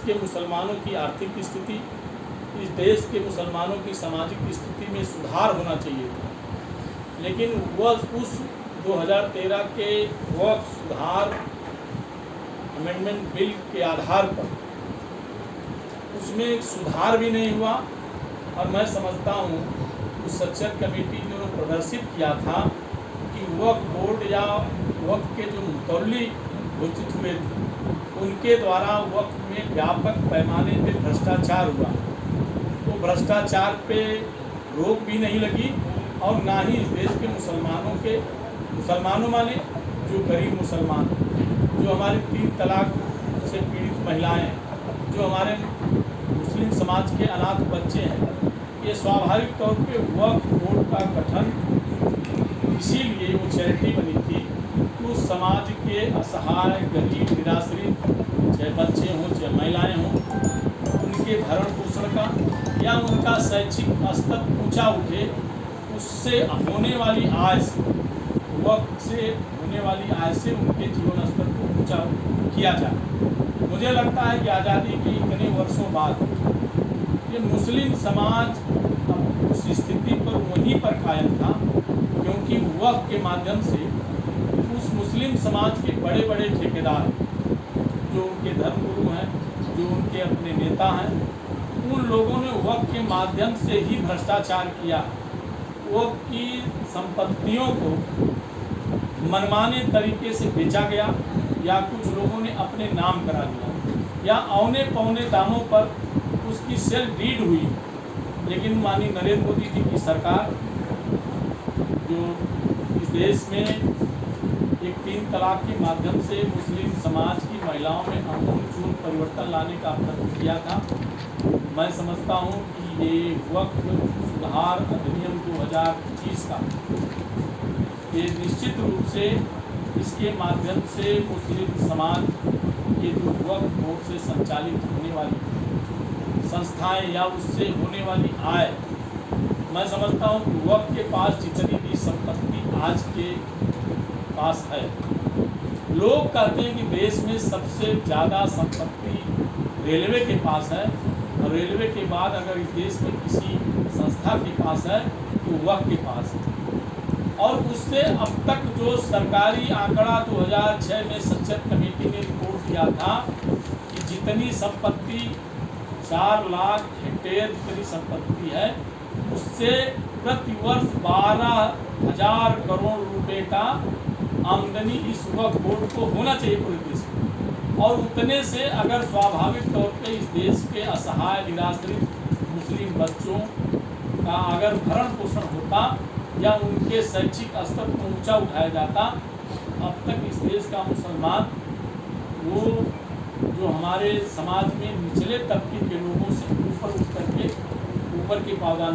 के मुसलमानों की आर्थिक स्थिति, इस देश के मुसलमानों की सामाजिक स्थिति में सुधार होना चाहिए था। लेकिन वह उस 2013 के वक्फ सुधार अमेंडमेंट बिल के आधार पर उसमें सुधार भी नहीं हुआ। और मैं समझता हूँ उस सच्चर कमेटी ने प्रदर्शित किया था कि वक्फ बोर्ड या वक्फ के जो मुतल्ली घोषित हुए थे उनके द्वारा वक्फ में व्यापक पैमाने पे भ्रष्टाचार हुआ। तो भ्रष्टाचार पे रोक भी नहीं लगी और ना ही इस देश के मुसलमानों माने जो गरीब मुसलमान, जो हमारे 3 तलाक से पीड़ित महिलाएं, जो हमारे मुस्लिम समाज के अनाथ बच्चे हैं, ये स्वाभाविक तौर पे वक्फ बोर्ड का गठन इसीलिए वो चैरिटी बनी थी कि उस समाज के असहाय, गरीब, निराश्रित, चाहे बच्चे हों चाहे महिलाएं हों, उनके भरण पोषण का या उनका शैक्षिक स्तर ऊंचा उठे, उससे होने वाली आय से, वक्त से होने वाली आय से उनके जीवन स्तर को ऊंचा किया जाए। मुझे लगता है कि आज़ादी के इतने वर्षों बाद ये मुस्लिम समाज उस स्थिति पर वहीं पर कायम था, क्योंकि वक्फ के माध्यम से उस मुस्लिम समाज के बड़े बड़े ठेकेदार, जो उनके धर्मगुरु हैं, जो उनके अपने नेता हैं, उन लोगों ने वक्फ के माध्यम से ही भ्रष्टाचार किया। वक्फ की संपत्तियों को मनमाने तरीके से बेचा गया या कुछ लोगों ने अपने नाम करा दिया या औने पौने दामों पर उसकी सेल डीड हुई। लेकिन माननीय नरेंद्र मोदी जी की सरकार, जो इस देश में एक 3 तलाक के माध्यम से मुस्लिम समाज की महिलाओं में आमूल परिवर्तन लाने का प्रयत्न किया था, मैं समझता हूँ कि ये वक्फ सुधार अधिनियम 2025 का ये निश्चित रूप से इसके माध्यम से मुस्लिम समाज के जो वक्फ बोर्ड से संचालित होने वाली संस्थाएं या उससे होने वाली आय, मैं समझता हूँ कि वक्फ के पास जितनी भी संपत्ति आज के पास है, लोग कहते हैं कि देश में सबसे ज़्यादा संपत्ति रेलवे के पास है और रेलवे के बाद अगर इस देश में किसी संस्था के पास है तो वक्फ के पास है। और उससे अब तक जो सरकारी आंकड़ा 2006 में सच्चर कमेटी ने रिपोर्ट किया था कि जितनी संपत्ति 4 लाख हेक्टेयर जितनी संपत्ति है, उससे प्रतिवर्ष 12,000 करोड़ रुपए का आमदनी इस वक्फ बोर्ड को होना चाहिए पूरे देश में। और उतने से अगर स्वाभाविक तौर पे इस देश के असहाय, निराश्रित मुस्लिम बच्चों का अगर भरण पोषण होता या उनके शैक्षिक स्तर को ऊंचा उठाया जाता, अब तक इस देश का मुसलमान वो जो हमारे समाज में निचले तबके के लोगों से ऊपर उठ करके ऊपर के पावदान